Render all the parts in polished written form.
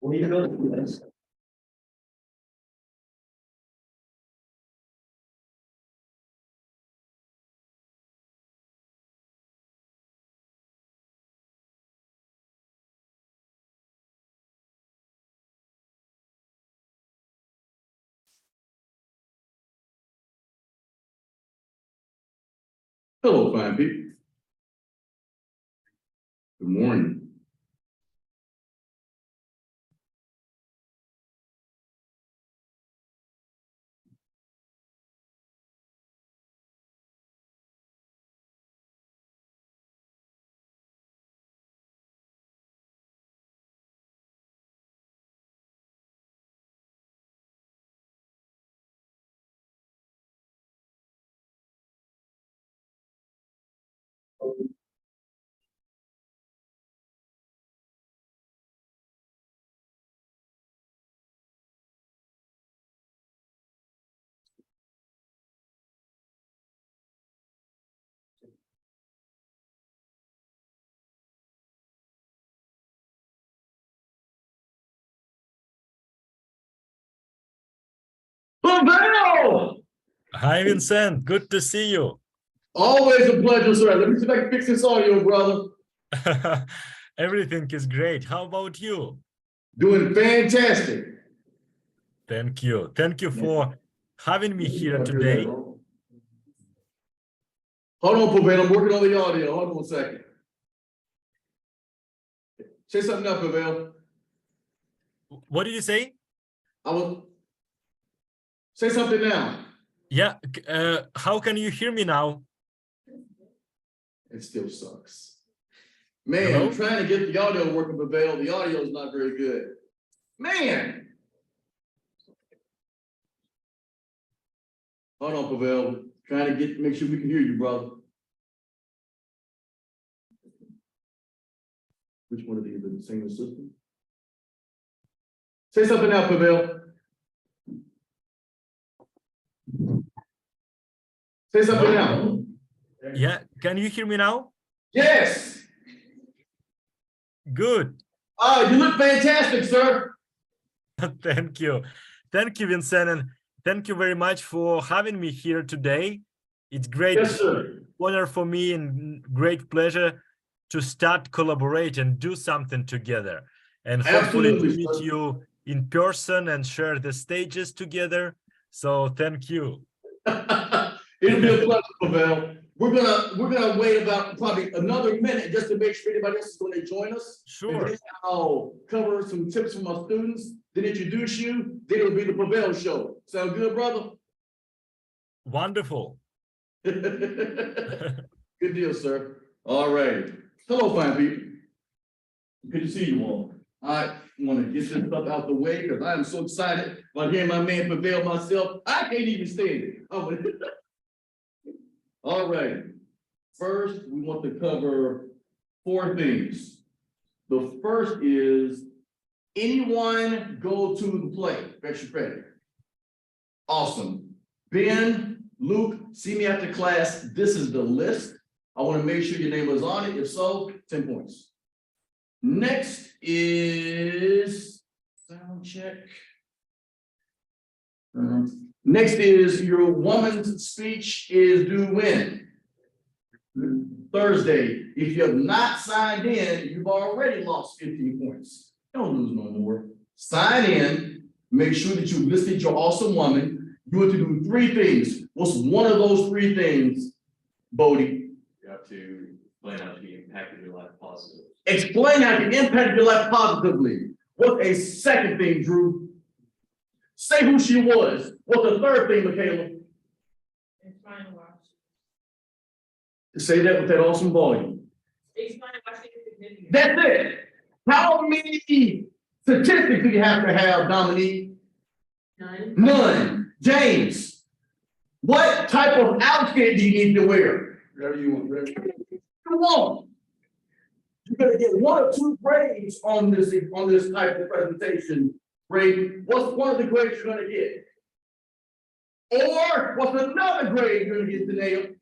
We need to go through this. Hello, fine people. Good morning. Pavel! Hi, Vincent. Good to see you. Always a pleasure, sir. Let me see if I can fix this audio, brother. Everything is great. How about you? Doing fantastic. Thank you. Thank you for having me here today. Hold on, Pavel. I'm working on the audio. Hold on a second. Say something up, Pavel. What did you say? I will say something now. Yeah. How can you hear me now? It still sucks. Man, Hello? I'm trying to get the audio working, Pavel. The audio is not very good. Man. Hold on, Pavel. Trying to make sure we can hear you, brother. Which one of these is the same system? Say something now, Pavel. Say something now. Yeah. Can you hear me now? Yes. Good. Oh, you look fantastic, sir. Thank you. Thank you, Vincent. And thank you very much for having me here today. It's great Yes, sir. honor for me and great pleasure to start collaborate and do something together. And hopefully to Absolutely, meet sir. you in person and share the stages together. So thank you. It'll be a pleasure, Pavel. We're gonna wait about probably another minute just to make sure anybody else is going to join us. Sure. And then I'll cover some tips from my students, then introduce you, then it'll be the Pavel show. Sound good, brother? Wonderful. Good deal, sir. All right. Hello, fine people. Good to see you all. I want to get this stuff out the way because I am so excited about hearing my man Pavel myself. I can't even stand it. All right. First, we want to cover 4 things. The first is anyone go to the play, extra credit. Awesome. Ben, Luke, see me after class. This is the list. I want to make sure your name was on it. If so, 10 points. Next is sound check. Next is your woman's speech is due when? Thursday. If you have not signed in, you've already lost 15 points. Don't lose no more. Sign in, make sure that you listed your awesome woman. You have to do 3 things. What's one of those 3 things, Bodie? You have to explain how to be impacted your life positively. Explain how you impact your life positively. What's a second thing, Drew? Say who she was. What's the third thing, Michaela? Explain why. Say that with that awesome volume. Explain why she is significant. That's it. How many statistics do you have to have, Dominique? None. None. James, what type of outfit do you need to wear? Whatever you want. Whatever you want. You're gonna get 1 or 2 grades on this type of presentation. Grade. What's one of the grades you're gonna get? Or what's another grade you're gonna get, Danae?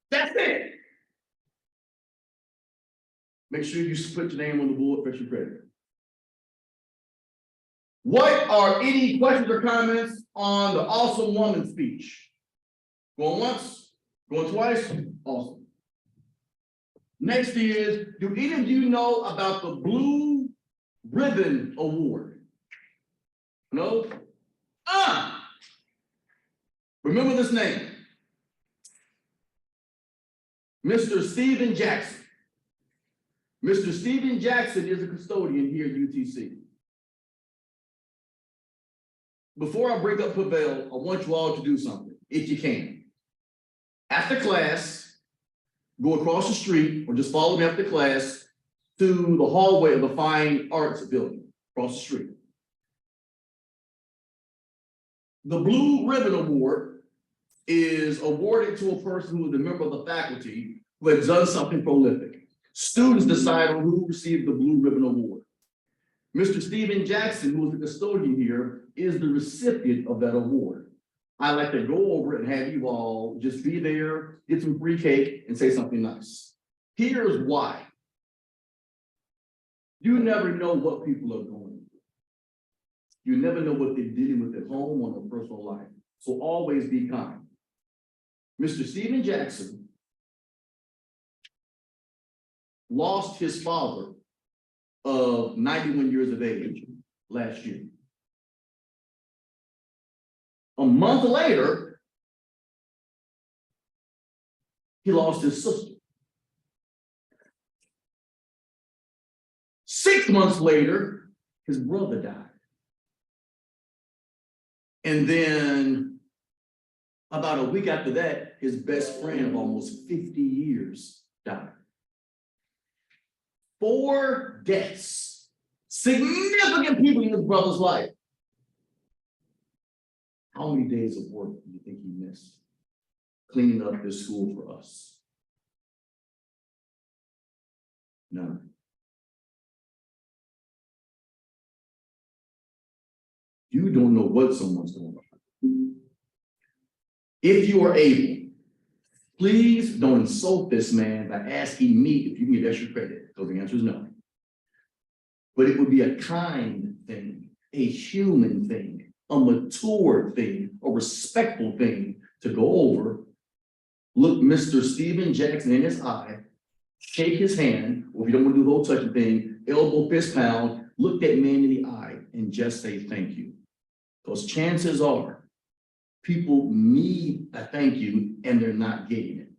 That's it. Make sure you put your name on the board for your credit. What are any questions or comments on the awesome woman speech? Going once, going twice, awesome. Next is, do any of you know about the Blue Ribbon Award? No? Remember this name. Mr. Stephen Jackson. Mr. Stephen Jackson is a custodian here at UTC. Before I bring up Pavel, I want you all to do something, if you can. After class, go across the street or just follow me after class to the hallway of the Fine Arts Building, across the street. The Blue Ribbon Award is awarded to a person who is a member of the faculty who has done something prolific. Students decide on who received the Blue Ribbon Award. Mr. Stephen Jackson, who is the custodian here, is the recipient of that award. I'd like to go over it and have you all just be there, get some free cake, and say something nice. Here's why. You never know what people are going through. You never know what they're dealing with at home or their personal life. So always be kind. Mr. Stephen Jackson lost his father of 91 years of age last year. A month later, he lost his sister. 6 months later, his brother died. And then about a week after that, his best friend of almost 50 years died. 4 deaths, significant people in his brother's life. How many days of work do you think he missed cleaning up this school for us? None. You don't know what someone's going on. If you are able, please don't insult this man by asking me if you can get extra credit, because the answer is no. But it would be a kind thing, a human thing, a mature thing, a respectful thing to go over, look Mr. Stephen Jackson in his eye, shake his hand, or if you don't want to do the whole touching thing, elbow, fist pound, look that man in the eye and just say thank you. Because chances are people need a thank you and they're not getting it.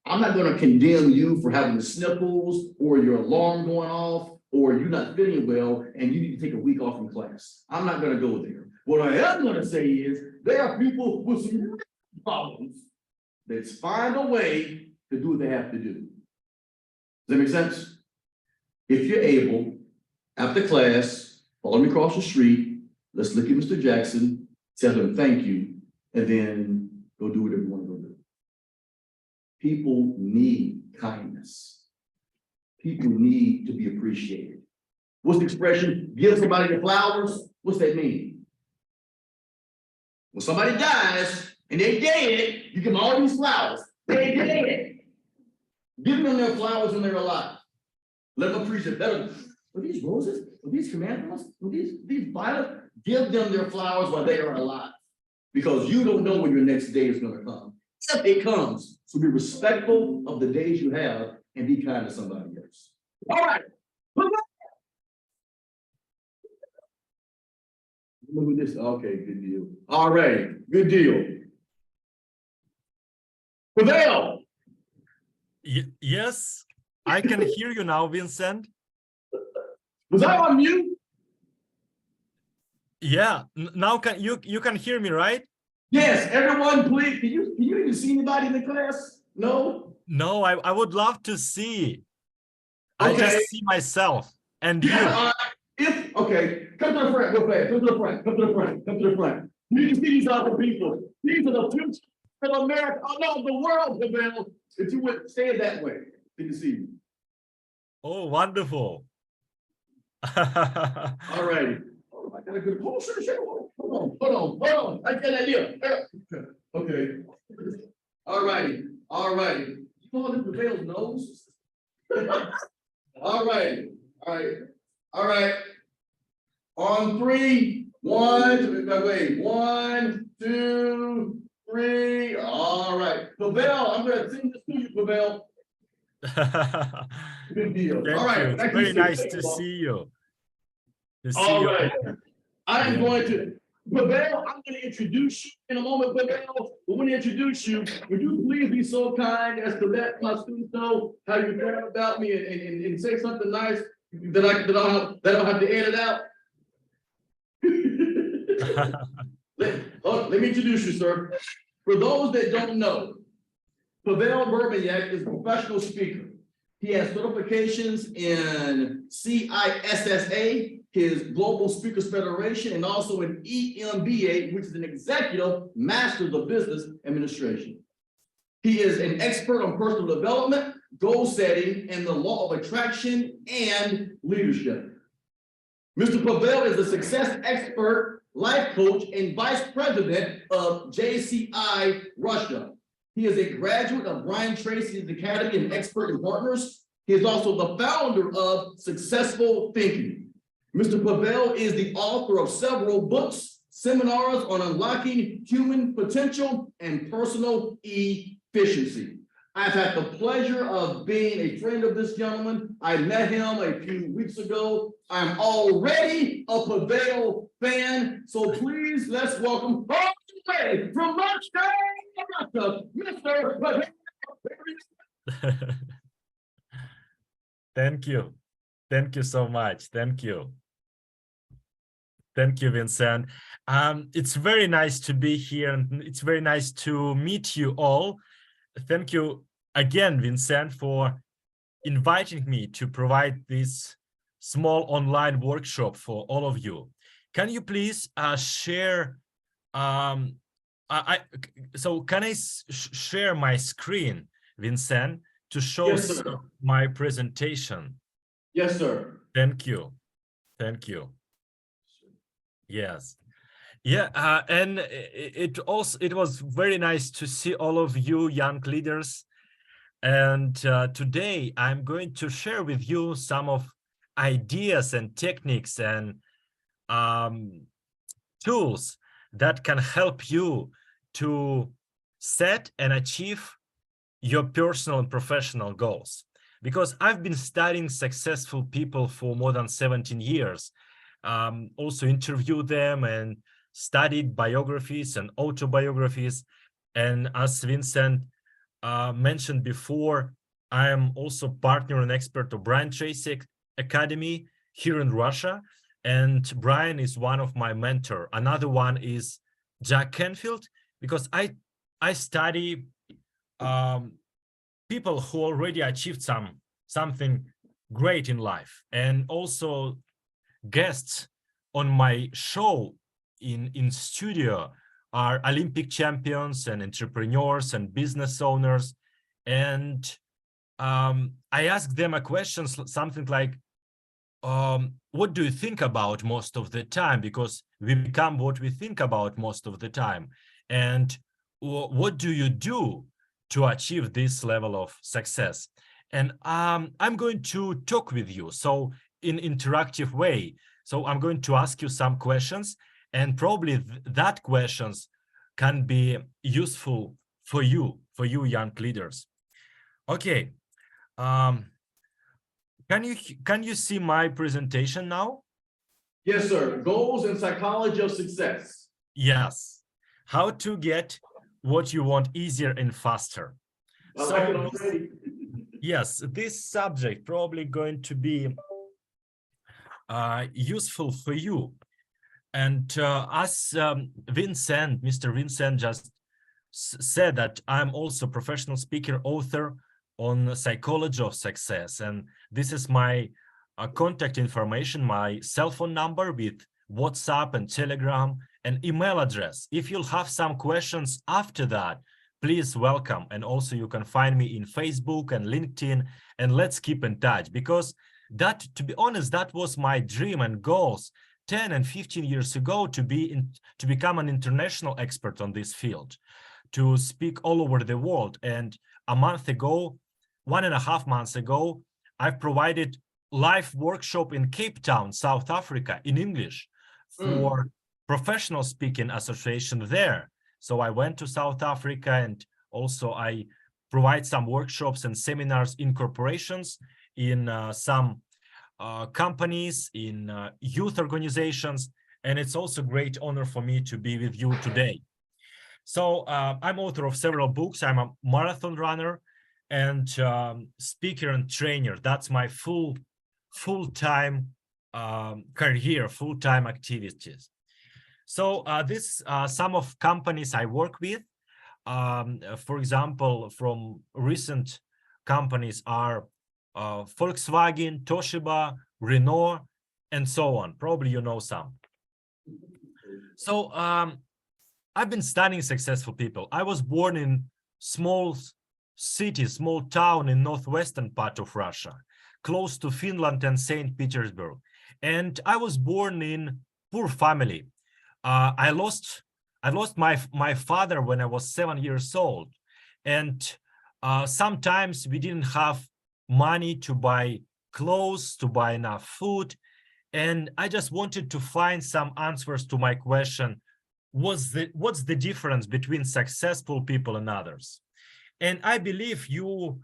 I'm not going to condemn you for having the sniffles or your alarm going off or you're not feeling well and you need to take a week off from class. I'm not going to go there. What I am going to say is there are people with some problems that find a way to do what they have to do. Does that make sense? If you're able, after class, follow me across the street, let's look at Mr. Jackson, tell him thank you, and then go do whatever you want to go do. People need kindness. People need to be appreciated. What's the expression? Give somebody the flowers. What's that mean? When somebody dies and they dead, you give them all these flowers. They dead. Give them their flowers when they're alive. Let them appreciate better. Are these roses? Are these chrysanthemums? Are these violets? Give them their flowers while they are alive. Because you don't know when your next day is going to come. If it comes, so be respectful of the days you have and be kind to somebody else. All right. Look at this. Okay, good deal. All right, good deal. Pavel. Yes, I can hear you now, Vincent. Was I on mute? Yeah, now you can hear me, right? Yes, everyone, please. Can you even see anybody in the class? No? No, I would love to see. Okay. I just see myself and you. Okay, come to the front, real fast. Come to the front, come to the front, come to the front. You can see these other people. These are the future of America, no, the world, Pavel. If you would stand that way, you can see you. Oh, wonderful. All righty. Oh, I got a good hold on. I got an idea. Okay. All righty. You call this Pavel's nose? All right. On 3, One, two, three. All right. Pavel, I'm gonna send this to you, Pavel. Good deal. Thank All right. you. It's Thank very you, nice sir. to see you. To see All you. right. I am Yeah. going to, Pavel, I'm going to introduce you in a moment, Pavel. But when I introduce you, would you please be so kind as to let my students know how you care about me and say something nice that I don't have to edit out? Let me introduce you, sir. For those that don't know, Pavel Verbnyak is a professional speaker. He has certifications in CISSA, his Global Speakers Federation, and also an EMBA, which is an Executive Master's of Business Administration. He is an expert on personal development, goal setting, and the law of attraction and leadership. Mr. Pavel is a success expert, life coach, and vice president of JCI Russia. He is a graduate of Tracy Academy and expert in partners. He is also the founder of Successful Thinking. Mr. Pavel is the author of several books, seminars on unlocking human potential and personal efficiency. I've had the pleasure of being a friend of this gentleman. I met him a few weeks ago. I'm already a Pavel fan, so please let's welcome all the way from Moscow, Mr. Pavel. Thank you. Thank you so much. Thank you. Thank you, Vincent. It's very nice to be here, and it's very nice to meet you all. Thank you again, Vincent, for inviting me to provide this small online workshop for all of you. Can you please share? So can I share my screen, Vincent, to show Yes, sir. my presentation? Yes, sir. Thank you. Thank you. Yes. Yeah, and it was very nice to see all of you young leaders. And today I'm going to share with you some of ideas and techniques and tools that can help you to set and achieve your personal and professional goals. Because I've been studying successful people for more than 17 years, also interviewed them and studied biographies and autobiographies. And as Vincent mentioned before, I am also partner and expert of Tracy Academy here in Russia. And Brian is one of my mentor. Another one is Jack Canfield, because I study people who already achieved something great in life. And also guests on my show in studio are Olympic champions and entrepreneurs and business owners. And I ask them a question, something like, what do you think about most of the time? Because we become what we think about most of the time. And what do you do to achieve this level of success? And I'm going to talk with you, so in interactive way. So I'm going to ask you some questions, and probably that questions can be useful for you young leaders. Okay. Can you see my presentation now? Yes, sir. Goals and psychology of success. Yes. How to get what you want easier and faster. So yes, this subject probably going to be useful for you. And as Mr. Vincent just said, that I'm also a professional speaker, author on psychology of success. And this is my contact information, my cell phone number with WhatsApp and Telegram and email address. If you'll have some questions after that, please welcome. And also you can find me in Facebook and LinkedIn, and let's keep in touch, because that, to be honest, that was my dream and goals 10 and 15 years ago, to become an international expert on this field, to speak all over the world. And a month ago, 1.5 months ago, I've provided live workshop in Cape Town, South Africa, in English for professional speaking association there. So I went to South Africa, and also I provide some workshops and seminars in corporations, in some companies, in youth organizations. And it's also a great honor for me to be with you today. So I'm author of several books. I'm a marathon runner and speaker and trainer. That's my full-time career, full-time activities. So this some of companies I work with. For example, from recent companies are Volkswagen, Toshiba, Renault, and so on. Probably you know some. So I've been studying successful people. I was born in small city, small town in northwestern part of Russia, close to Finland and St. Petersburg. And I was born in poor family. I lost my father when I was 7 years old. And sometimes we didn't have money to buy clothes, to buy enough food. And I just wanted to find some answers to my question, what's the difference between successful people and others? And I believe you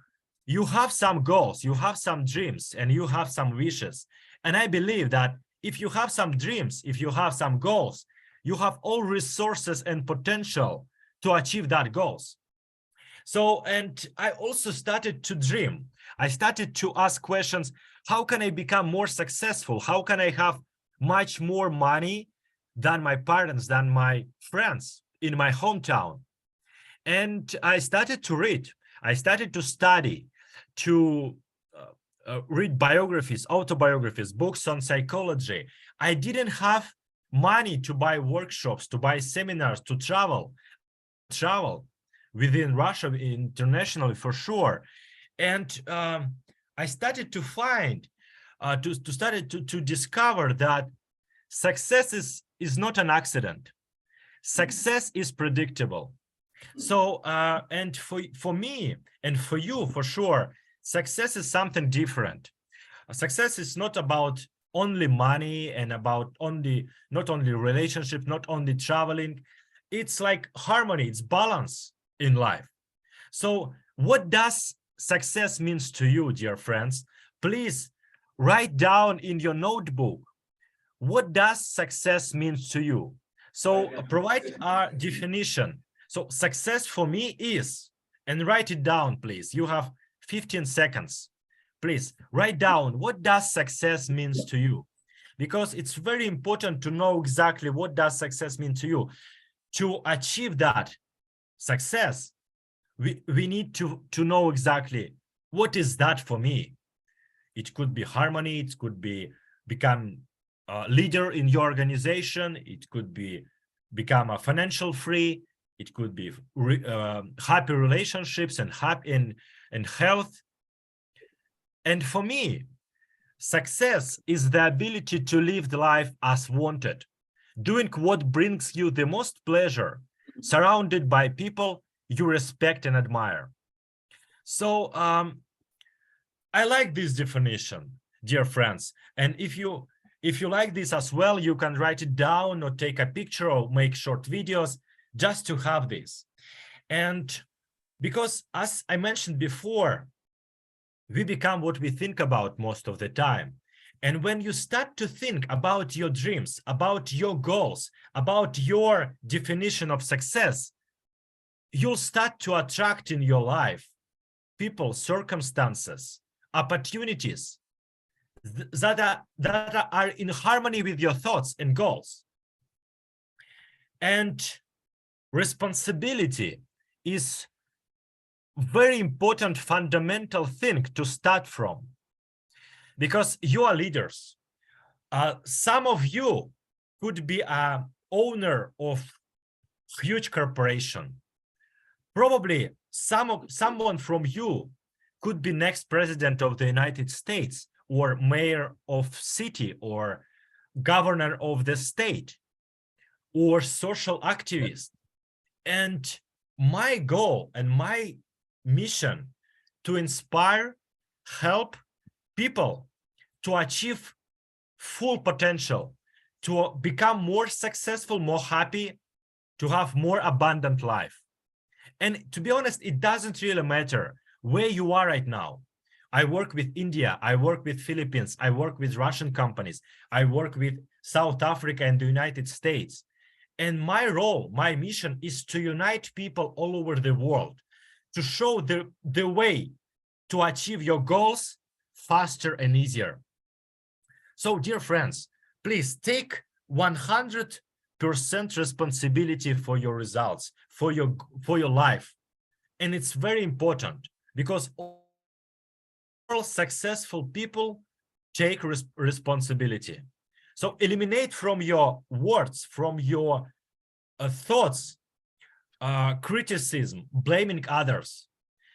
have some goals, you have some dreams, and you have some wishes. And I believe that if you have some dreams, if you have some goals, you have all resources and potential to achieve that goals. So, and I also started to dream. I started to ask questions, how can I become more successful? How can I have much more money than my parents, than my friends in my hometown? And I started to read. I started to study, to read biographies, autobiographies, books on psychology. I didn't have money to buy workshops, to buy seminars, to travel within Russia, internationally for sure. And I started to find, to discover that success is not an accident. Success is predictable. So, and for me and for you, for sure, success is something different. Success is not about only money and about not only relationship, not only traveling. It's like harmony, it's balance in life. So what does success means to you, dear friends? Please write down in your notebook, what does success means to you? So provide a definition. So success for me is, and write it down, please. You have 15 seconds. Please write down, what does success means to you? Because it's very important to know exactly what does success mean to you. To achieve that success, we need to know exactly what is that for me. It could be harmony, it could be become a leader in your organization, it could be become a financial free, it could be happy relationships and happy and health. And for me, success is the ability to live the life as wanted, doing what brings you the most pleasure, surrounded by people you respect and admire. So I like this definition, dear friends. And if you like this as well, you can write it down or take a picture or make short videos just to have this. And because, as I mentioned before, we become what we think about most of the time. And when you start to think about your dreams, about your goals, about your definition of success, you'll start to attract in your life people, circumstances, opportunities that are in harmony with your thoughts and goals. And responsibility is very important fundamental thing to start from, because you are leaders. Some of you could be an owner of huge corporation. Probably someone from you could be next president of the United States, or mayor of city, or governor of the state, or social activist. And my goal and my mission to inspire, help people to achieve full potential, to become more successful, more happy, to have more abundant life. And to be honest, it doesn't really matter where you are right now. I work with India, I work with Philippines, I work with Russian companies, I work with South Africa and the United States. And my role, my mission is to unite people all over the world, to show the way to achieve your goals faster and easier. So, dear friends, please take 100% responsibility for your results, for your life. And it's very important because all successful people take responsibility. So eliminate from your words, from your thoughts, criticism, blaming others,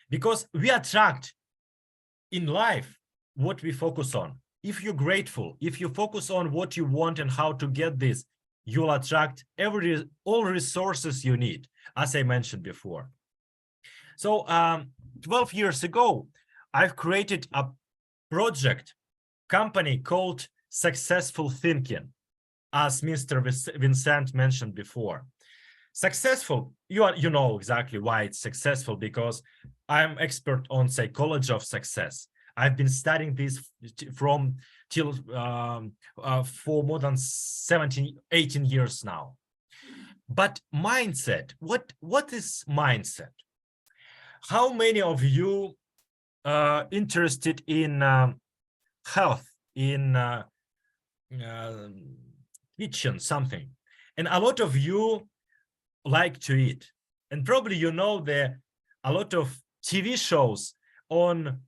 because we attract in life what we focus on. If you're grateful, if you focus on what you want and how to get this, you'll attract all resources you need, as I mentioned before. So 12 years ago, I've created a project company called Successful Thinking, as Mr. Vincent mentioned before. Successful, you know exactly why it's successful, because I'm expert on psychology of success. I've been studying this for more than 18 years now. But mindset, what is mindset? How many of you interested in health, in kitchen, something? And a lot of you like to eat. And probably you know a lot of TV shows on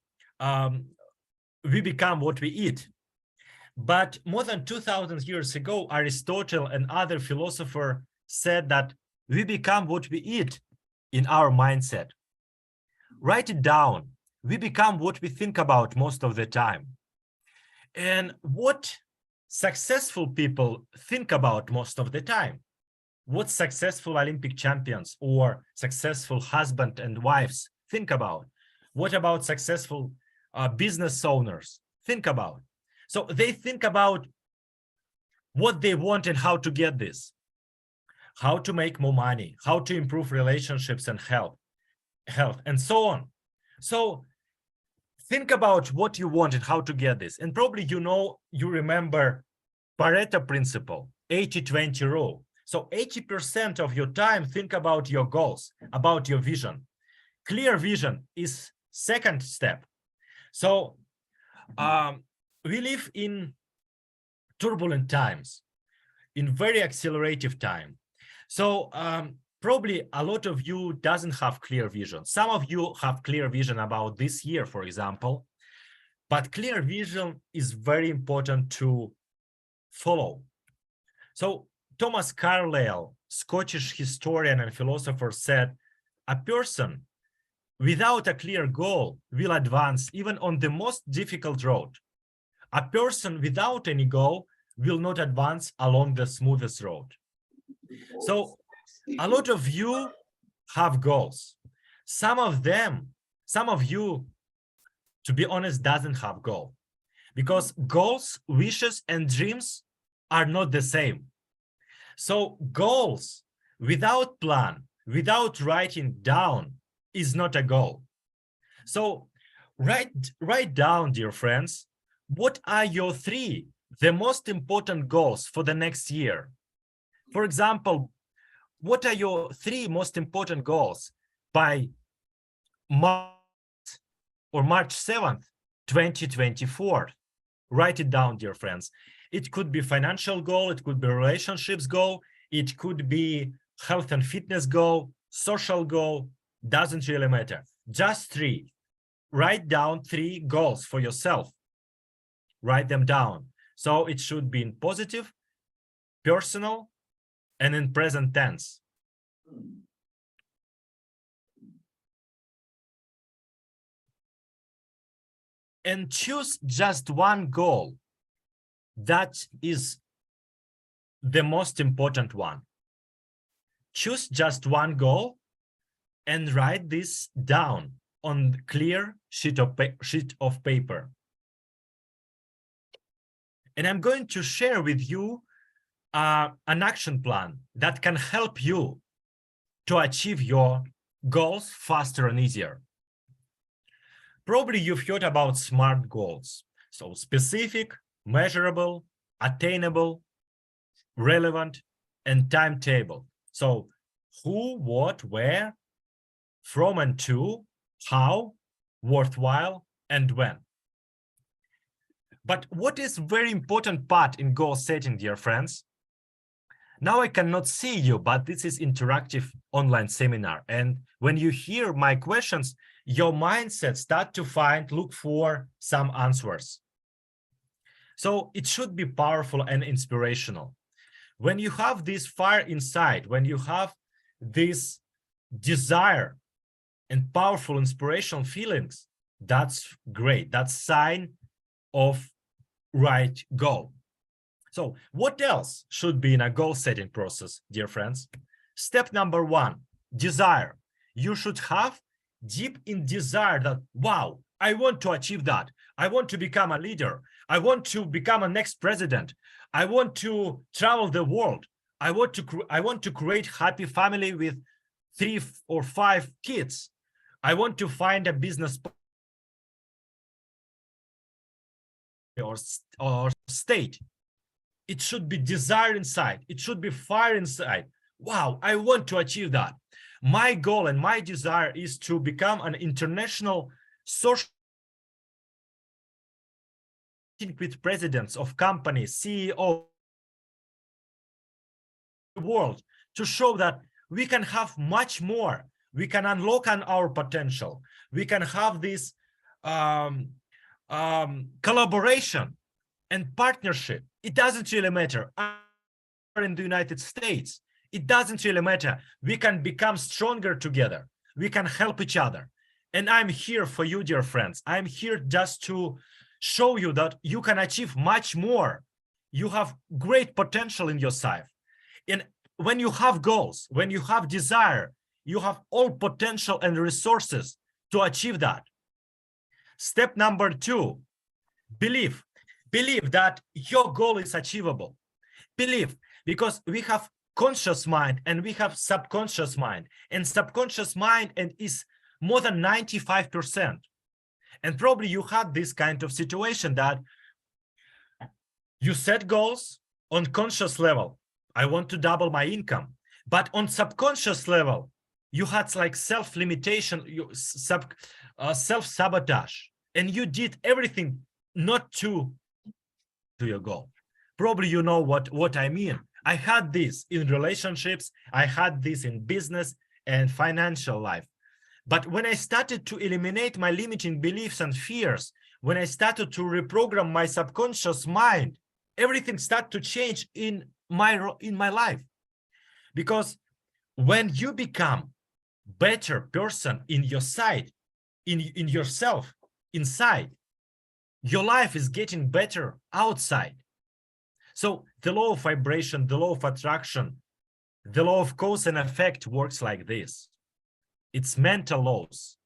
we become what we eat. But more than 2,000 years ago, Aristotle and other philosophers said that we become what we eat in our mindset. Write it down. We become what we think about most of the time. And what successful people think about most of the time? What successful Olympic champions or successful husband and wives think about? What about successful business owners think about? So they think about what they want and how to get this, how to make more money, how to improve relationships and health, and so on. So think about what you want and how to get this. And probably you remember Pareto principle, 80-20 rule. So 80% of your time, think about your goals, about your vision. Clear vision is second step. So we live in turbulent times, in very accelerative time. So probably a lot of you doesn't have clear vision. Some of you have clear vision about this year, for example, but clear vision is very important to follow. So Thomas Carlyle, Scottish historian and philosopher, said, a person without a clear goal will advance even on the most difficult road. A person without any goal will not advance along the smoothest road. So a lot of you have goals. Some of you, to be honest, doesn't have goal, because goals, wishes, and dreams are not the same. So goals without plan, without writing down, is not a goal. So write down, dear friends, what are your the most important goals for the next year? For example, what are your 3 most important goals by March 7th, 2024? Write it down, dear friends. It could be financial goal, it could be relationships goal, it could be health and fitness goal, social goal, doesn't really matter. Just 3. Write down 3 goals for yourself. Write them down. So it should be in positive, personal, and in present tense. And choose just one goal that is the most important one. Choose just one goal and write this down on clear sheet of paper. And I'm going to share with you an action plan that can help you to achieve your goals faster and easier. Probably you've heard about SMART goals. So specific, measurable, attainable, relevant, and timetable. So who, what, where, from and to, how, worthwhile, and when. But what is very important part in goal setting, dear friends? Now I cannot see you, but this is interactive online seminar. And when you hear my questions, your mindset start to look for some answers. So it should be powerful and inspirational. When you have this fire inside, when you have this desire and powerful inspirational feelings, that's great. That's sign of right goal. So what else should be in a goal setting process, dear friends? Step number 1, desire. You should have deep in desire that, wow, I want to achieve that. I want to become a leader. I want to become a next president. I want to travel the world. I want to create happy family with 3 or 5 kids. I want to find a business or state. It should be desire inside. It should be fire inside. Wow, I want to achieve that. My goal and my desire is to become an international social with presidents of companies, CEO, the world, to show that we can have much more. We can unlock on our potential. We can have this collaboration and partnership. It doesn't really matter. In the United States, it doesn't really matter. We can become stronger together. We can help each other. And I'm here for you, dear friends. I'm here just to show you that you can achieve much more. You have great potential in yourself. And when you have goals, when you have desire, you have all potential and resources to achieve that. Step number 2, believe. Believe that your goal is achievable. Believe, because we have conscious mind and we have subconscious mind, and subconscious mind is more than 95%. And probably you had this kind of situation that you set goals on conscious level. I want to double my income. But on subconscious level, you had like self-limitation, self-sabotage, and you did everything not to your goal. Probably you know what I mean. I had this in relationships, I had this in business and financial life. But when I started to eliminate my limiting beliefs and fears, when I started to reprogram my subconscious mind, everything started to change in my life. Because when you become better person in your side, in yourself, inside, your life is getting better outside. So the law of vibration, the law of attraction, the law of cause and effect works like this. It's mental laws.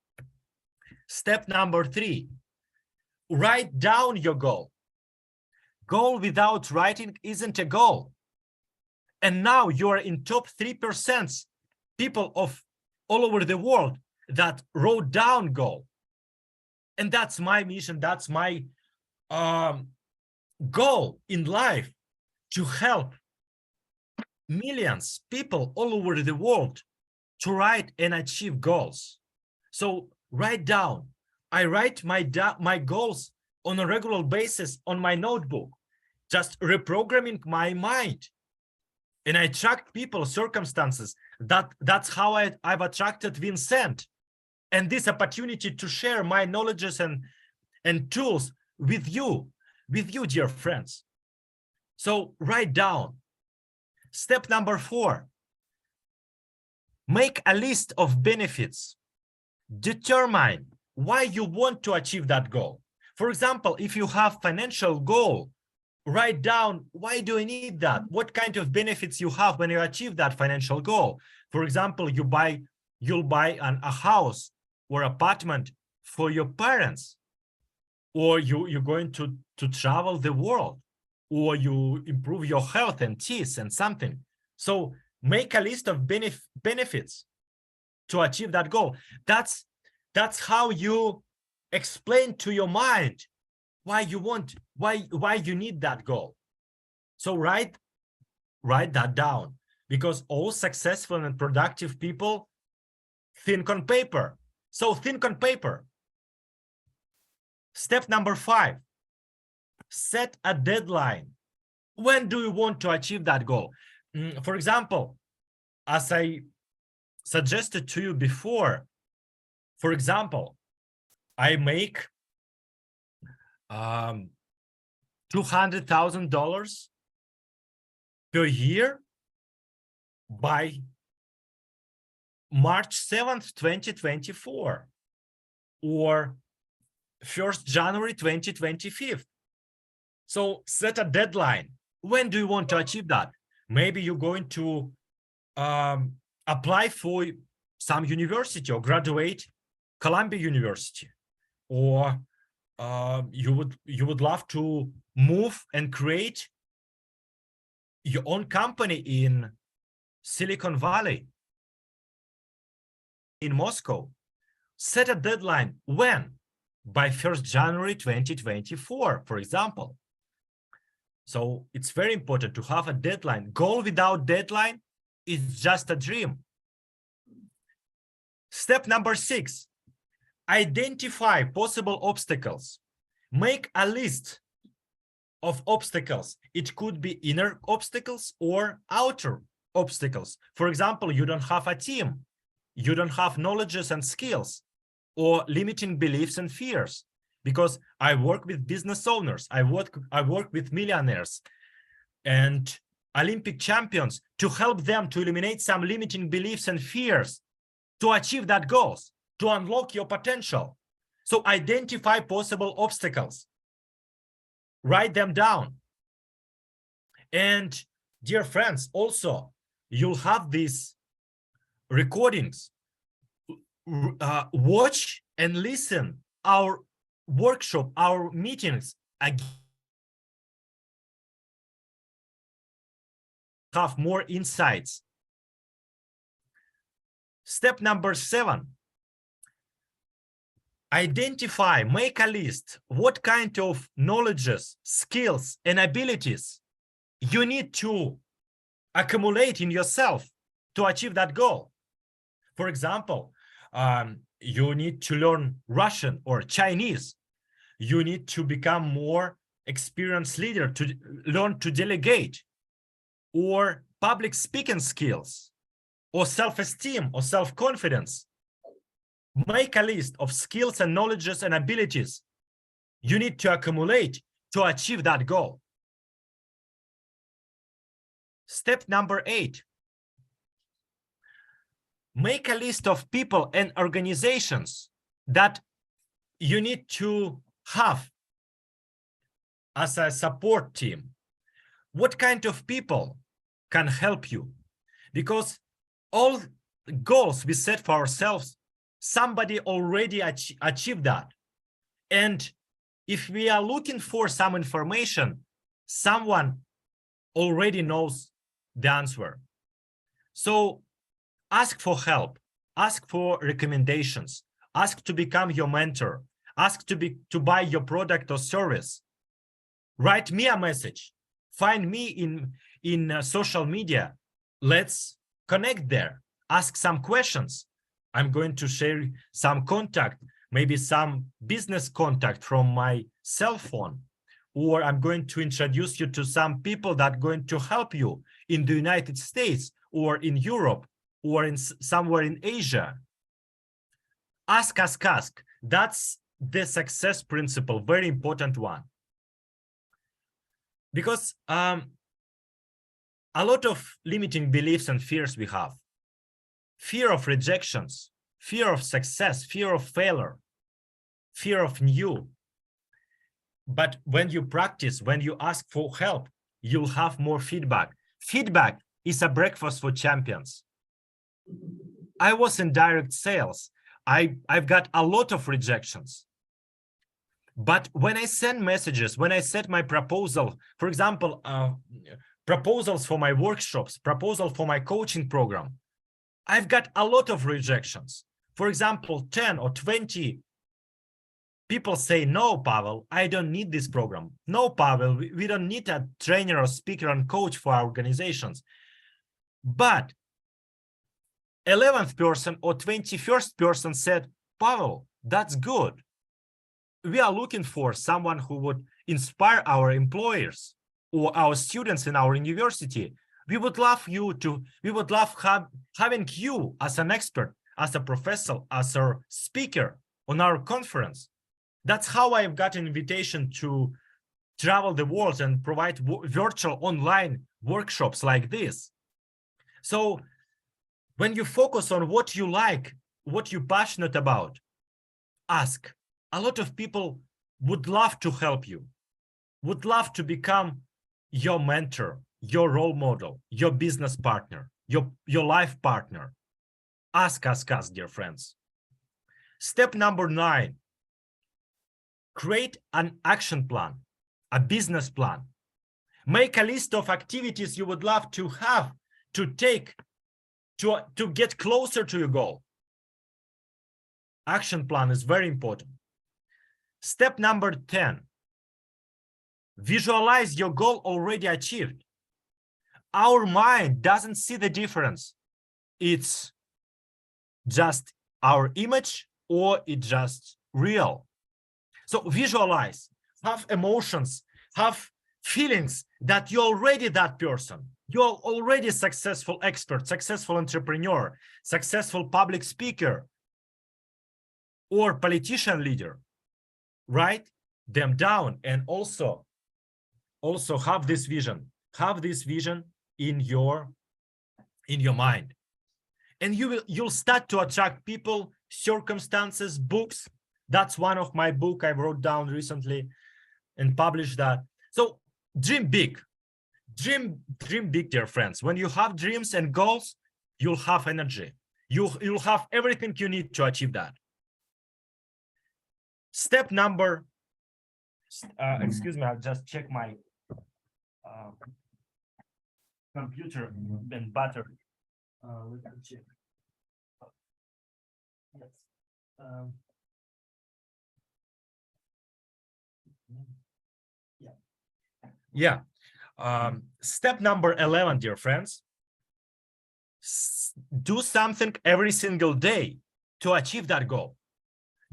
Step number 3, write down your goal. Goal without writing isn't a goal. And now you're in top 3% people of all over the world that wrote down goal. And that's my mission, that's my goal in life, to help millions people all over the world to write and achieve goals. So write down. I write my goals on a regular basis on my notebook, just reprogramming my mind. And I attract people, circumstances. That's how I've attracted Vincent. And this opportunity to share my knowledges and tools with you, dear friends. So write down. Step number 4, make a list of benefits. Determine why you want to achieve that goal. For example, if you have financial goal, write down, why do you need that? What kind of benefits you have when you achieve that financial goal? For example, you'll buy a house or apartment for your parents, or you're going to travel the world, or you improve your health and teeth and something. So make a list of benefits to achieve that goal. That's how you explain to your mind why you need that goal. So write that down, because all successful and productive people think on paper. So think on paper. Step number 5, set a deadline. When do you want to achieve that goal? For example, as I suggested to you before, for example, I make $200,000 per year by March 7th, 2024, or 1st January 2025. So set a deadline. When do you want to achieve that? Maybe you're going to apply for some university or graduate Columbia University, or you would love to move and create your own company in Silicon Valley, in Moscow. Set a deadline. When? By 1st January 2024, for example. So it's very important to have a deadline. Goal without deadline is just a dream. Step number 6, identify possible obstacles. Make a list of obstacles. It could be inner obstacles or outer obstacles. For example, you don't have a team, you don't have knowledges and skills, or limiting beliefs and fears. Because I work with business owners, I work with millionaires and Olympic champions to help them to eliminate some limiting beliefs and fears to achieve that goals, to unlock your potential. So identify possible obstacles, write them down. And dear friends, also, you'll have these recordings. Watch and listen our workshop, our meetings, have more insights. Step number 7, identify, make a list, what kind of knowledges, skills, and abilities you need to accumulate in yourself to achieve that goal. For example, you need to learn Russian or Chinese. You need to become more experienced leader, to learn to delegate, or public speaking skills, or self-esteem or self-confidence. Make a list of skills and knowledges and abilities you need to accumulate to achieve that goal. Step number 8, make a list of people and organizations that you need to have as a support team. What kind of people can help you? Because all goals we set for ourselves, somebody already achieved that. And if we are looking for some information, someone already knows the answer. So ask for help, ask for recommendations, ask to become your mentor, ask to buy your product or service. Write me a message, find me in social media. Let's connect there, ask some questions. I'm going to share some contact, maybe some business contact from my cell phone, or I'm going to introduce you to some people that are going to help you in the United States or in Europe or in somewhere in Asia. Ask. That's the success principle, very important one. Because a lot of limiting beliefs and fears we have. Fear of rejections, fear of success, fear of failure, fear of new. But when you practice, when you ask for help, you'll have more feedback. Feedback is a breakfast for champions. I was in direct sales. I've got a lot of rejections. But when I send messages, when I set my proposal, for example, proposals for my workshops, proposal for my coaching program, I've got a lot of rejections. For example, 10 or 20 people say, no, Pavel, I don't need this program. No, Pavel, we don't need a trainer or speaker and coach for our organizations. But 11th person or 21st person said, Pavel, that's good. We are looking for someone who would inspire our employers or our students in our university. We would love having you as an expert, as a professor, as a speaker on our conference. That's how I've got an invitation to travel the world and provide virtual online workshops like this. So when you focus on what you like, what you're passionate about, ask. A lot of people would love to help you, would love to become your mentor, your role model, your business partner, your life partner. Ask, dear friends. Step number 9, create an action plan, a business plan. Make a list of activities you would love to have, to take, to get closer to your goal. Action plan is very important. Step number 10, visualize your goal already achieved. Our mind doesn't see the difference. It's just our image or it's just real. So visualize, have emotions, have feelings that you're already that person. You're already a successful expert, successful entrepreneur, successful public speaker, or politician leader. Write them down and also have this vision. Have this vision in your mind, and you'll start to attract people, circumstances, books. That's one of my book I wrote down recently and published that. So dream big, dream big, dear friends. When you have dreams and goals, you'll have energy. You'll have everything you need to achieve that. Step number, excuse me, I'll just check my computer and battery. Let me check. Yes. Step number 11, dear friends. Do something every single day to achieve that goal.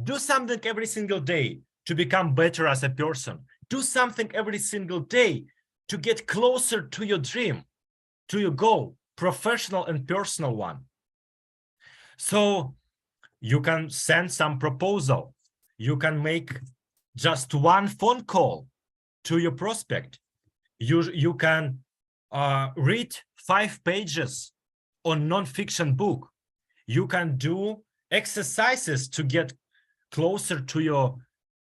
Do something every single day to become better as a person. Do something every single day to get closer to your dream, to your goal, professional and personal one. So you can send some proposal. You can make just one phone call to your prospect. You can read 5 pages on non-fiction book. You can do exercises to get closer to your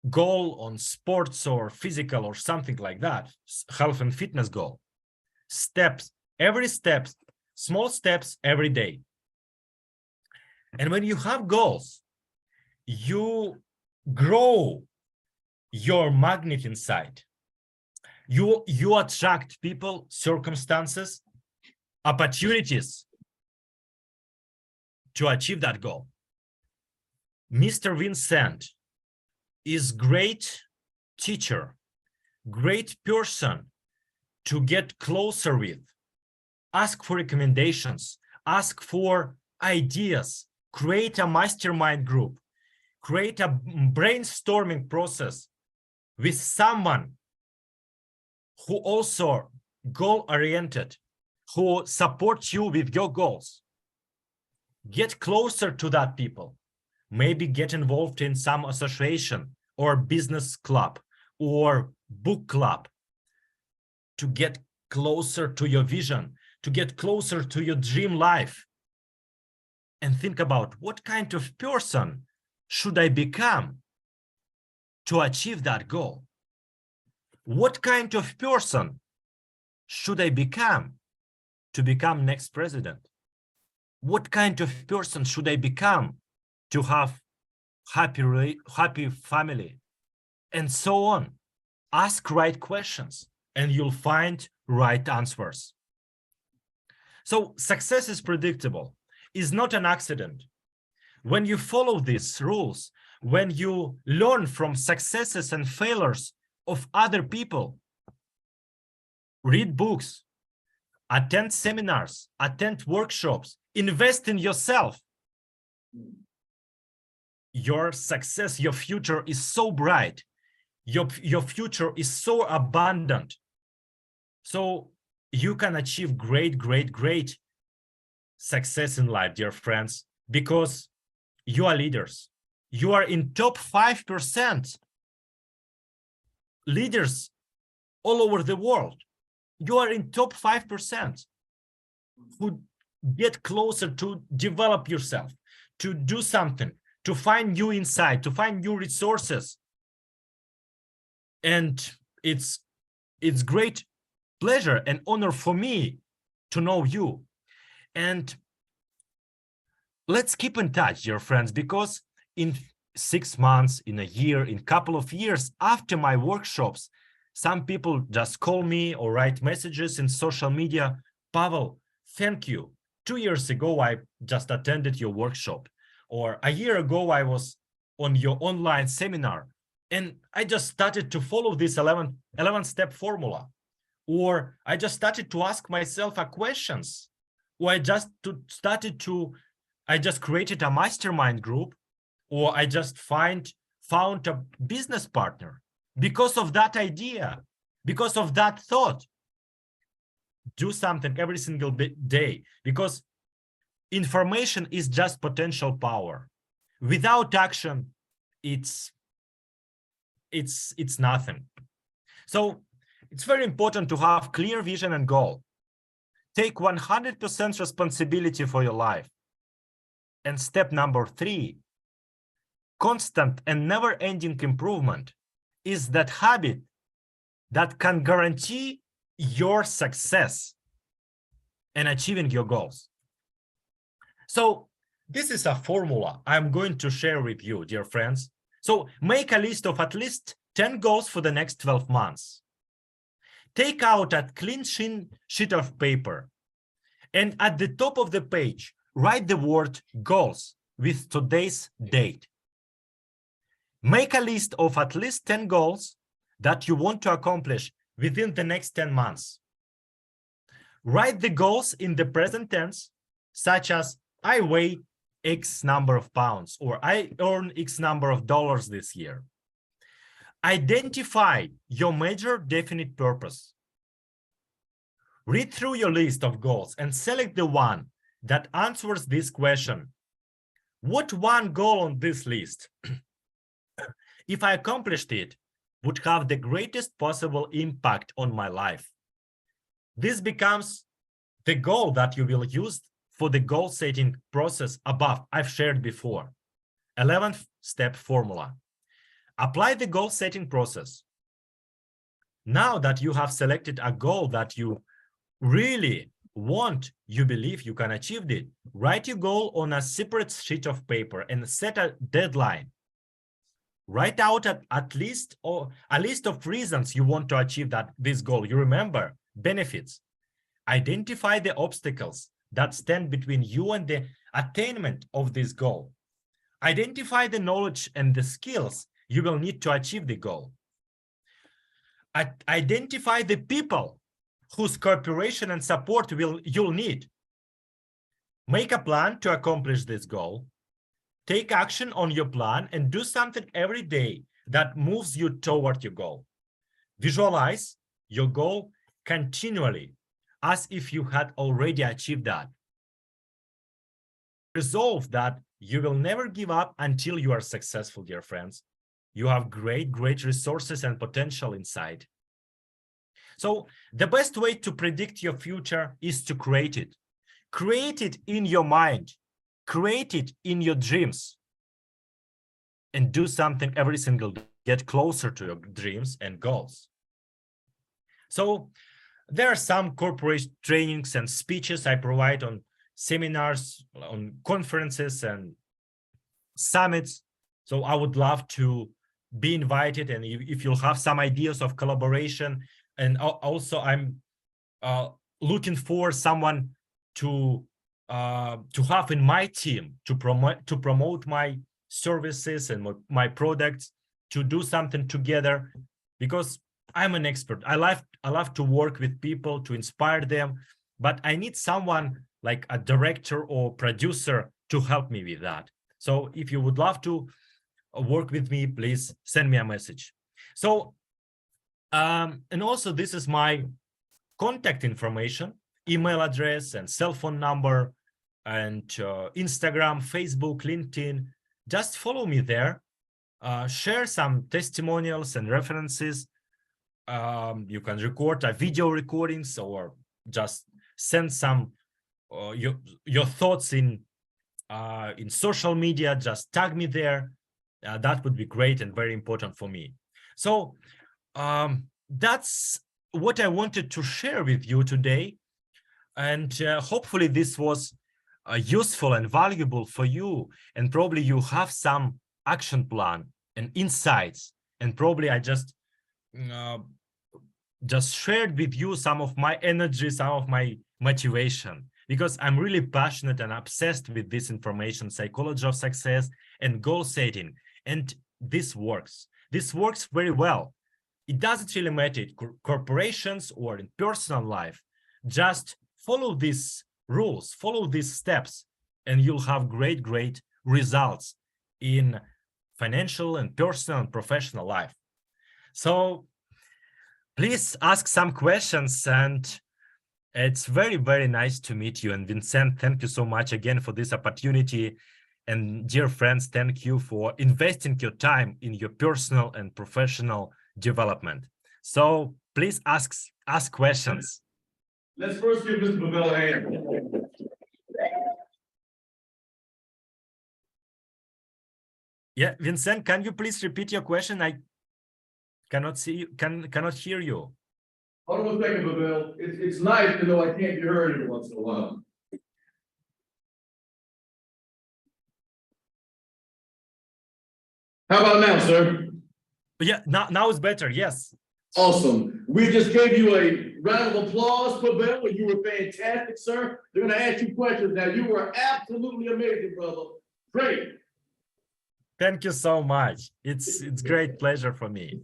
goal on sports or physical or something like that, health and fitness goal. Steps, every step, small steps every day. And when you have goals, you grow your magnet inside. You attract people, circumstances, opportunities to achieve that goal. Mr. Vincent is great teacher, great person to get closer with. Ask for recommendations, ask for ideas, create a mastermind group, create a brainstorming process with someone who also goal-oriented, who supports you with your goals. Get closer to that people. Maybe get involved in some association or business club or book club to get closer to your vision, to get closer to your dream life. And think about what kind of person should I become to achieve that goal? What kind of person should I become to become next president? What kind of person should I become to have happy family, and so on. Ask right questions and you'll find right answers. So success is predictable, is not an accident. When you follow these rules, when you learn from successes and failures of other people, read books, attend seminars, attend workshops, invest in yourself, your success, your future is so bright. Your future is so abundant. So you can achieve great, great, great success in life, dear friends, because you are leaders. You are in top 5% leaders all over the world. You are in top 5% who get closer to develop yourself, to do something, to find new insight, to find new resources. And it's great pleasure and honor for me to know you. And let's keep in touch, dear friends, because in 6 months, in a year, in a couple of years after my workshops, some people just call me or write messages in social media. Pavel, thank you. 2 years ago, I just attended your workshop. Or a year ago, I was on your online seminar. And I just started to follow this 11-step formula. Or I just started to ask myself questions. Or I just created a mastermind group. Or I just found a business partner. Because of that idea, because of that thought. Do something every single day, because information is just potential power. Without action, it's nothing. So it's very important to have clear vision and goal. Take 100% responsibility for your life. And step number 3, constant and never-ending improvement is that habit that can guarantee your success and achieving your goals. So this is a formula I'm going to share with you, dear friends. So make a list of at least 10 goals for the next 12 months. Take out a clean sheet of paper, and at the top of the page, write the word goals with today's date. Make a list of at least 10 goals that you want to accomplish within the next 10 months. Write the goals in the present tense, such as I weigh X number of pounds, or I earn X number of dollars this year. Identify your major definite purpose. Read through your list of goals and select the one that answers this question. What one goal on this list, if I accomplished it, would have the greatest possible impact on my life? This becomes the goal that you will use for the goal setting process above I've shared before. 11th step formula. Apply the goal setting process. Now that you have selected a goal that you really want, you believe you can achieve it, write your goal on a separate sheet of paper and set a deadline. Write out at least a list of reasons you want to achieve this goal. You remember benefits. Identify the obstacles that stand between you and the attainment of this goal. Identify the knowledge and the skills you will need to achieve the goal. Identify the people whose cooperation and support you'll need. Make a plan to accomplish this goal. Take action on your plan and do something every day that moves you toward your goal. Visualize your goal continually as if you had already achieved that. Resolve that you will never give up until you are successful, dear friends. You have great, great resources and potential inside. So the best way to predict your future is to create it. Create it in your mind. Create it in your dreams. And do something every single day. Get closer to your dreams and goals. So there are some corporate trainings and speeches I provide on seminars, on conferences and summits. So I would love to be invited, and if you'll have some ideas of collaboration. And also I'm looking for someone to have in my team to promote my services and my products, to do something together, because I'm an expert. I love to work with people, to inspire them, but I need someone like a director or producer to help me with that. So if you would love to work with me, please send me a message. So and also this is my contact information, email address and cell phone number, and Instagram, Facebook, LinkedIn. Just follow me there. Share some testimonials and references. You can record a video recordings, or just send some your thoughts in social media. Just tag me there. That would be great and very important for me. So that's what I wanted to share with you today, and hopefully this was useful and valuable for you, and probably you have some action plan and insights, and probably I just shared with you some of my energy, some of my motivation, because I'm really passionate and obsessed with this information, psychology of success and goal setting. And this works very well. It doesn't really matter in corporations or in personal life. Just follow these rules, follow these steps, and you'll have great results in financial and personal and professional life. So please ask some questions, and it's very nice to meet you. And Vincent, thank you so much again for this opportunity. And dear friends, thank you for investing your time in your personal and professional development. So please ask questions. Let's first give Mr. Pavel a hand. Yeah, Vincent, can you please repeat your question? I cannot see you, cannot hear you. Hold on a second, Pavel. It's nice to know I can't be heard every once in a while. How about now, sir? Yeah, now it's better. Yes. Awesome. We just gave you a round of applause, Pavel. You were fantastic, sir. They're going to ask you questions now. You were absolutely amazing, brother. Great. Thank you so much. It's great pleasure for me.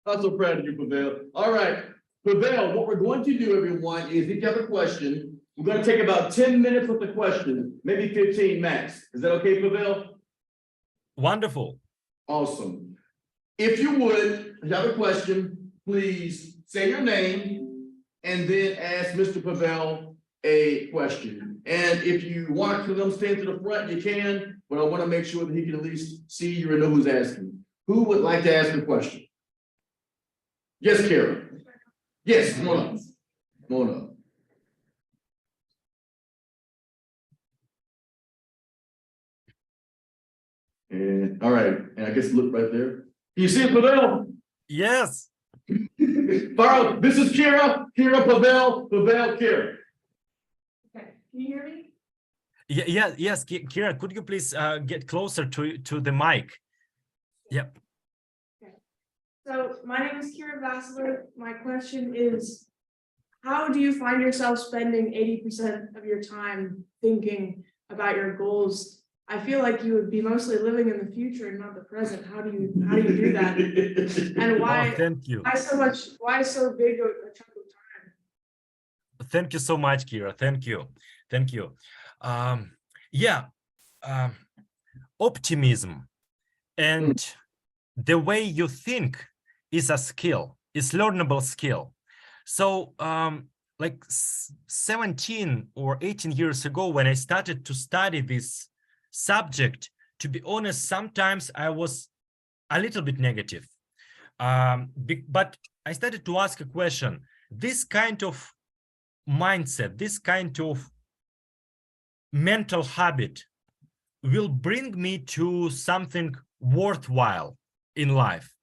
I'm so proud of you, Pavel. All right, Pavel, what we're going to do, everyone, is if you have a question, we're going to take about 10 minutes with the question, maybe 15 max. Is that okay, Pavel? Wonderful. Awesome. If you would, if you have a question, please say your name and then ask Mr. Pavel a question. And if you want to come stand to the front, you can, but I want to make sure that he can at least see you and know who's asking. Who would like to ask a question? Yes, Kara. Yes, come on up. Come on up. And all right, and I guess look right there. Can you see it, Pavel? Yes. Pavel, this is Kira. Kira, Pavel, Kira. Okay, can you hear me? Yes, Kira, could you please get closer to the mic? Yep. So my name is Kira Vassler. My question is, how do you find yourself spending 80% of your time thinking about your goals? I feel like you would be mostly living in the future and not the present. How do you do that? And why? Oh, thank you. Why so big a chunk of time? Thank you so much, Kira. Thank you. Optimism and the way you think is a skill, is learnable skill. So like 17 or 18 years ago, when I started to study this subject, to be honest, sometimes I was a little bit negative. But I started to ask a question. This kind of mindset, this kind of mental habit will bring me to something worthwhile in life.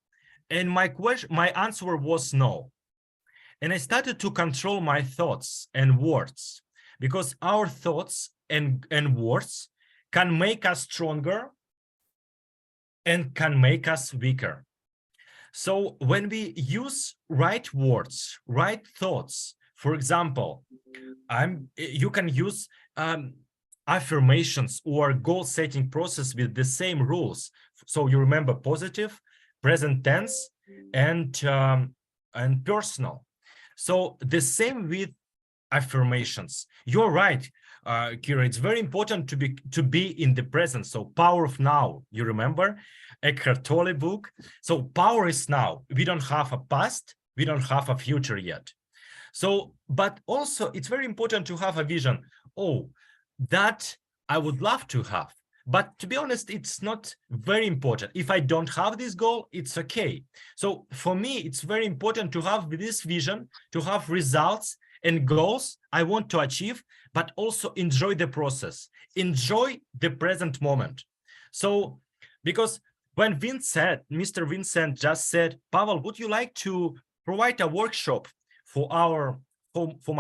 And my answer was no. And I started to control my thoughts and words, because our thoughts and words can make us stronger and can make us weaker. So when we use right words, right thoughts, for example, you can use affirmations or goal setting process with the same rules. So you remember positive, present tense, and personal. So the same with affirmations. You're right, Kira. It's very important to be in the present. So power of now. You remember Eckhart Tolle book. So power is now. We don't have a past. We don't have a future yet. So, but also it's very important to have a vision. Oh, that I would love to have. But to be honest, it's not very important. If I don't have this goal, it's okay. So for me, it's very important to have this vision, to have results and goals I want to achieve, but also enjoy the process, enjoy the present moment. So, because when Mr. Vincent just said, Pavel, would you like to provide a workshop for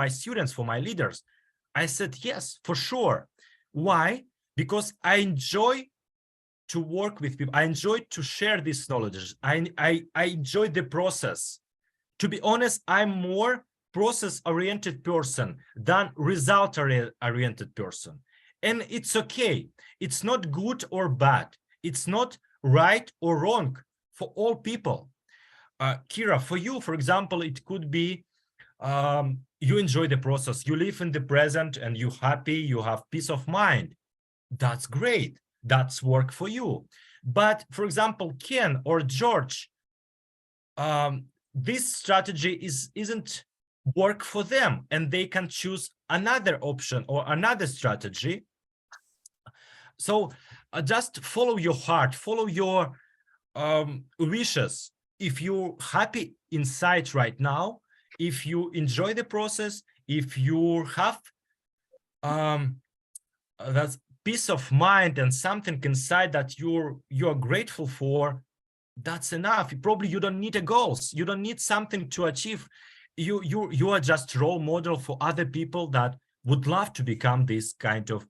my students, for my leaders? I said, yes, for sure. Why? Because I enjoy to work with people. I enjoy to share this knowledge. I enjoy the process. To be honest, I'm more process-oriented person than result-oriented person. And it's okay. It's not good or bad. It's not right or wrong for all people. Kira, for you, for example, it could be you enjoy the process. You live in the present and you're happy. You have peace of mind. That's great. That's work for you. But for example, Ken or George, this strategy isn't work for them, and they can choose another option or another strategy. So just follow your heart, follow your wishes. If you're happy inside right now, if you enjoy the process, if you have that peace of mind and something inside that you're grateful for, that's enough. Probably you don't need a goals. You don't need something to achieve. You are just role model for other people that would love to become this kind of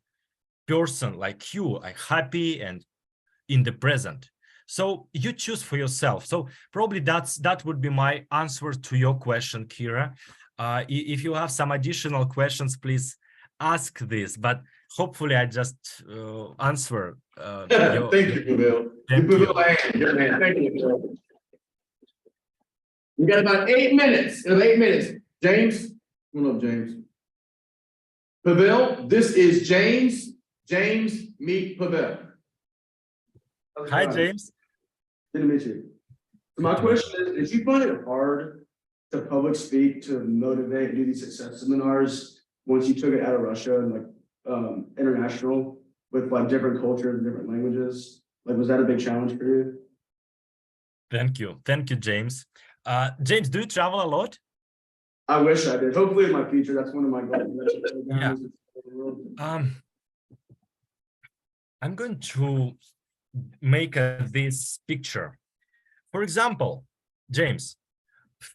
person like you, like happy and in the present. So you choose for yourself. So probably that would be my answer to your question, Kira. If you have some additional questions, please ask this. But hopefully, I just answer. Thank you, Pavel. Thank you. Good man. Thank you, Pavel. We got about 8 minutes. 8 minutes. James, come on up, James. Pavel, this is James. James, meet Pavel. Hi, James. Good to meet you. So my question is you find it hard to public speak, to motivate, and do these success seminars once you took it out of Russia and like international with like different cultures and different languages? Like, was that a big challenge for you? Thank you, James. James, do you travel a lot? I wish I did. Hopefully in my future, that's one of my goals. Yeah. I'm going to make this picture. For example, James,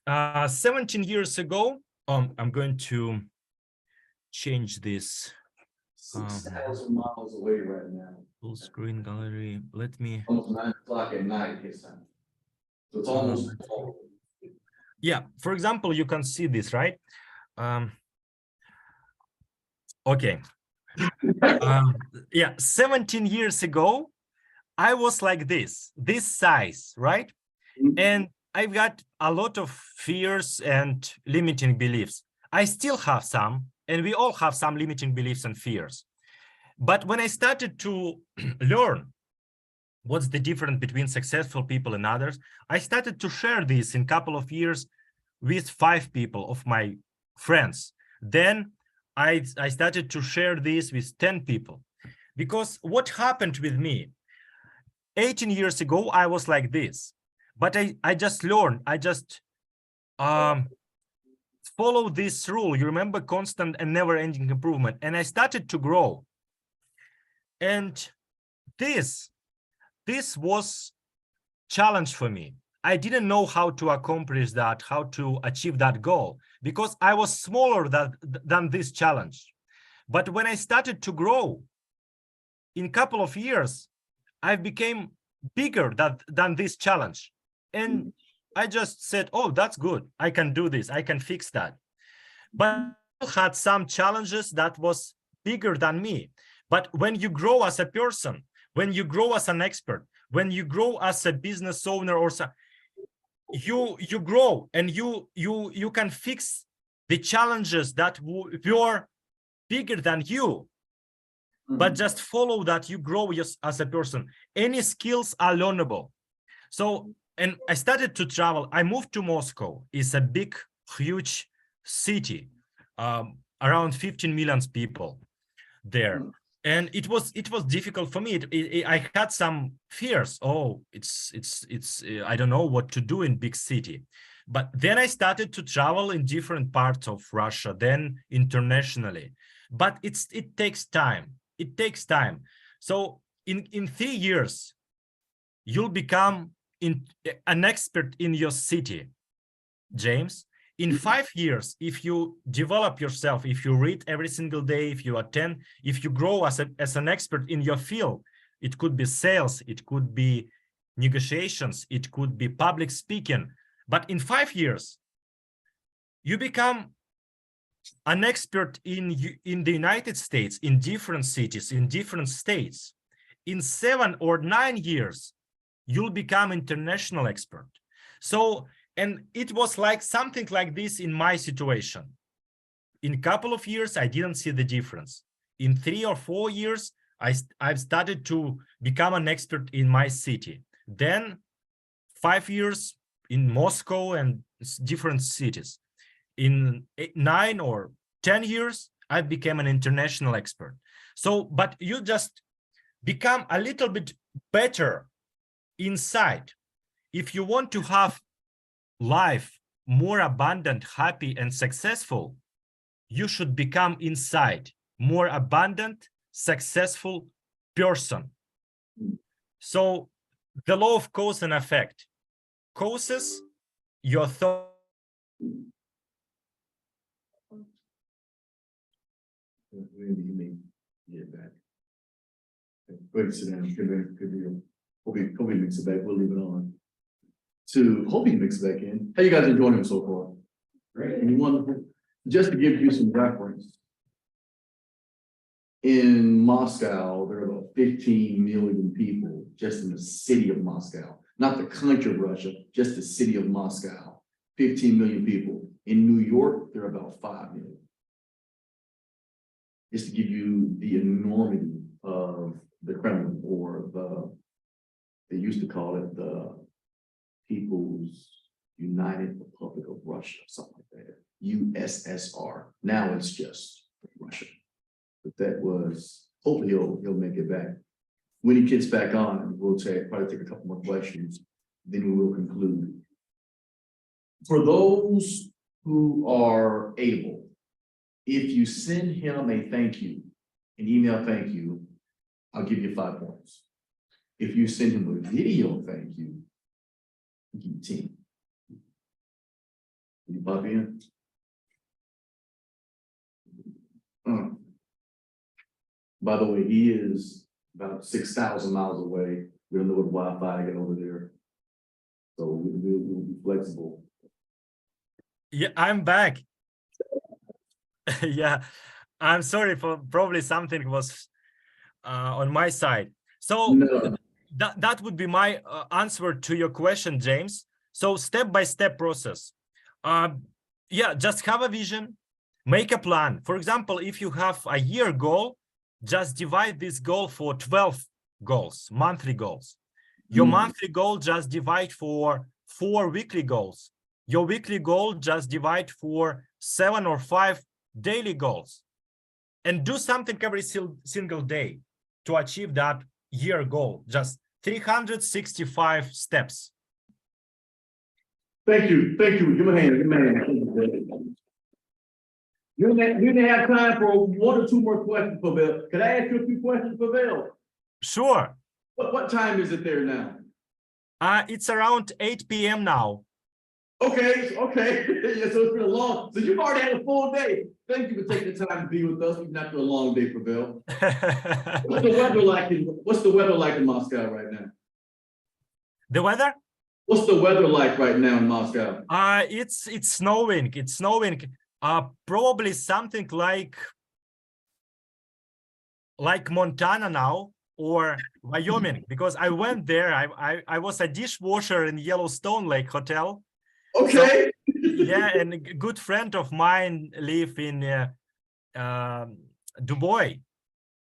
17 years ago, I'm going to change this. 6,000 miles away right now. Full screen gallery. Let me. Almost 9 o'clock at night his time. So it's almost. Yeah. For example, you can see this, right? Okay. Yeah. 17 years ago, I was like this size, right? And I've got a lot of fears and limiting beliefs. I still have some, and we all have some limiting beliefs and fears. But when I started to learn what's the difference between successful people and others, I started to share this in a couple of years with 5 people of my friends. Then I started to share this with 10 people. Because what happened with me, 18 years ago, I was like this. But I just learned, I just follow this rule. You remember, constant and never-ending improvement. And I started to grow. And this was challenge for me. I didn't know how to accomplish that, how to achieve that goal, because I was smaller than this challenge. But when I started to grow, in a couple of years, I became bigger than this challenge. And I just said, oh, that's good. I can do this. I can fix that. But I had some challenges that was bigger than me. But when you grow as a person, when you grow as an expert, when you grow as a business owner, or so, you grow and you can fix the challenges that were bigger than you. But just follow that you grow as a person. Any skills are learnable. So, and I started to travel. I moved to Moscow. It's a big, huge city, around 15 million people there. And it was difficult for me. I had some fears. Oh, it's I don't know what to do in big city. But then I started to travel in different parts of Russia, then internationally. But it takes time. It takes time. So in 3 years, you'll become an expert in your city, James. In 5 years, if you develop yourself, if you read every single day, if you attend, if you grow as an expert in your field, it could be sales, it could be negotiations, it could be public speaking. But in 5 years, you become an expert in the United States, in different cities, in different states. In 7 or 9 years, you'll become international expert. So, and it was like something like this in my situation. In a couple of years, I didn't see the difference. In 3 or 4 years, I've started to become an expert in my city. Then 5 years in Moscow and different cities. In 9 or 10 years, I became an international expert. So, but you just become a little bit better inside. If you want to have life more abundant, happy, and successful, you should become inside more abundant, successful person. So the law of cause and effect causes your thought. Maybe you may get back. Wait, sit down. Hope he mix it back. We'll leave it on. Hope he mix it back in. How you guys enjoying him so far? Great. And wonderful. Just to give you some reference, in Moscow, there are about 15 million people just in the city of Moscow, not the country of Russia, just the city of Moscow. 15 million people. In New York, there are about 5 million. Just to give you the enormity of the Kremlin, or they used to call it the People's United Republic of Russia, something like that, USSR. Now it's just Russia. But that was, hopefully he'll make it back. When he gets back on, we'll probably take a couple more questions, then we will conclude. For those who are able, if you send him a thank you, an email thank you, I'll give you 5 points. If you send him a video thank you, I'll give you 10. Can you pop in? By the way, he is about 6,000 miles away. We don't know what Wi-Fi I get over there. So we'll be flexible. Yeah, I'm back. Yeah, I'm sorry for probably something was on my side. So no. that would be my answer to your question, James. So step-by-step process. Yeah, just have a vision, make a plan. For example, if you have a year goal, just divide this goal for 12 goals, monthly goals. Your monthly goal just divide for 4 weekly goals. Your weekly goal just divide for 7 or 5 daily goals, and do something every single day to achieve that year goal. Just 365 steps. Thank you. Give him a hand. You didn't have time for 1 or 2 more questions, Pavel. Could I ask you a few questions, Pavel? Sure. What time is it there now? It's around 8 p.m. now. Okay. Yeah, so it's been a long, so you've already had a full day. Thank you for taking the time to be with us. We've not been a long day, Pavel. What's the weather like in Moscow right now? The weather? What's the weather like right now in Moscow? It's snowing. It's snowing. Probably something like Montana now or Wyoming, because I went there. I was a dishwasher in Yellowstone Lake Hotel. Okay. Yeah, and a good friend of mine live in Du Bois.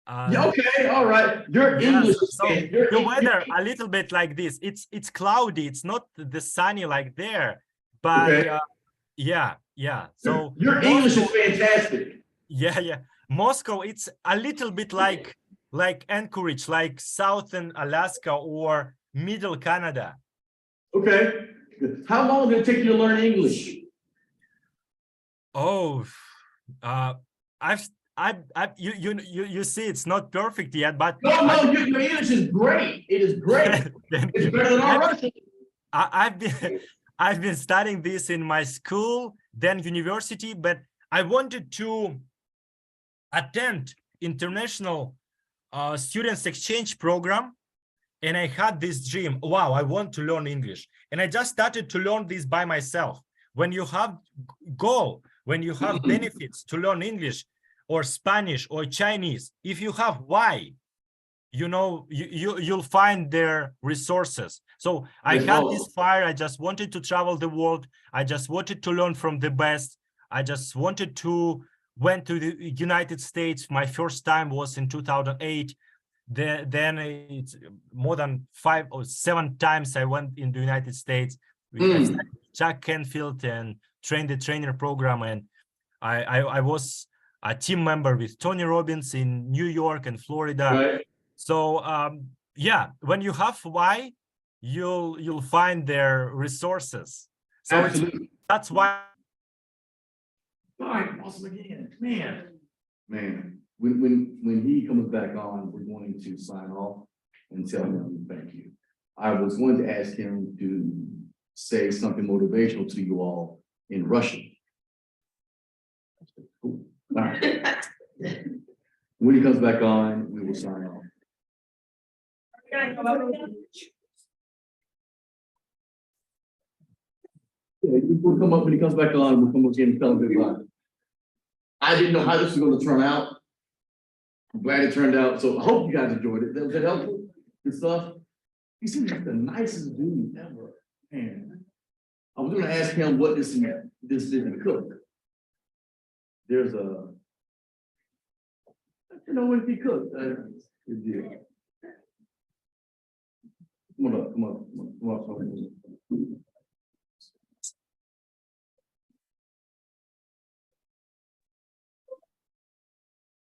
Okay, all right. Your English is so the weather a little bit like this. It's cloudy. It's not the sunny like there, but Okay. yeah. So your English is fantastic. Yeah. Moscow, it's a little bit like Anchorage, like Southern Alaska or Middle Canada. Okay. How long did it take you to learn English? Oh, you see, it's not perfect yet, but No, your English is great. It is great. It's better than our Russian. I've been studying this in my school, then university, but I wanted to attend international students exchange program, and I had this dream. Wow, I want to learn English, and I just started to learn this by myself. When you have goal, when you have benefits to learn English or Spanish or Chinese, if you have why, you know, you'll find their resources. So I had this fire. I just wanted to travel the world. I just wanted to learn from the best. I just wanted to went to the United States. My first time was in 2008. Then it's more than 5 or 7 times I went in the United States. I studied Jack Canfield and trained the trainer program, and I was a team member with Tony Robbins in New York and Florida. Right. So yeah, when you have why, you'll find their resources. So that's why. All right, awesome again, man. When he comes back on, we're going to sign off and tell him thank you. I was going to ask him to say something motivational to you all in Russian. Cool. All right. When he comes back on, we will sign off. Yeah, we'll come up when he comes back on. We'll come up again and tell him goodbye. I didn't know how this was going to turn out. I'm glad it turned out. So I hope you guys enjoyed it. Was that helpful? Good stuff. He seems like the nicest dude ever. Man, I was going to ask him what this didn't cook. There's a, you know, what he cooked. Good deal. Come on.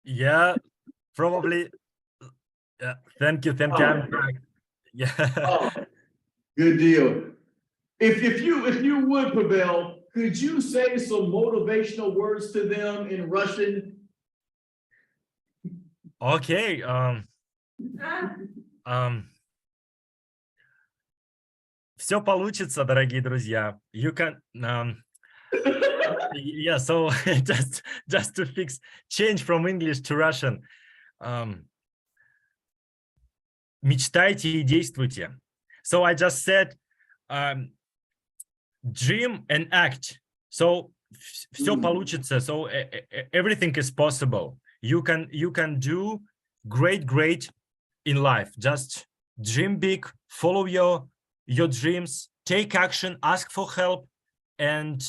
Yeah, probably. Yeah, thank you. I'm back. Yeah. Oh, good deal. If you would, Pavel, could you say some motivational words to them in Russian? Okay. Все получится, дорогие друзья. You can. Yeah, so just to change from English to Russian. Мечтайте и действуйте. So I just said, dream and act. So все получится. So everything is possible. You can do great in life. Just dream big, follow your dreams, take action, ask for help, and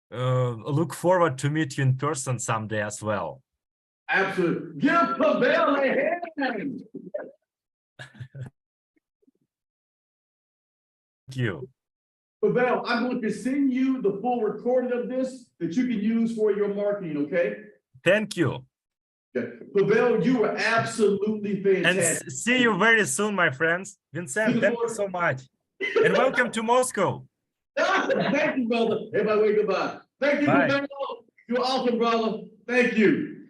look forward to meet you in person someday as well. Absolutely. Give Pavel a hand. Thank you. Pavel, I'm going to send you the full recording of this that you can use for your marketing, okay? Thank you. Okay. Pavel, you were absolutely fantastic. And see you very soon, my friends. Vincent, thank you so much. And welcome to Moscow. Thank you, brother. Everybody wave goodbye. Thank you, Pavel. You're awesome, brother. Thank you.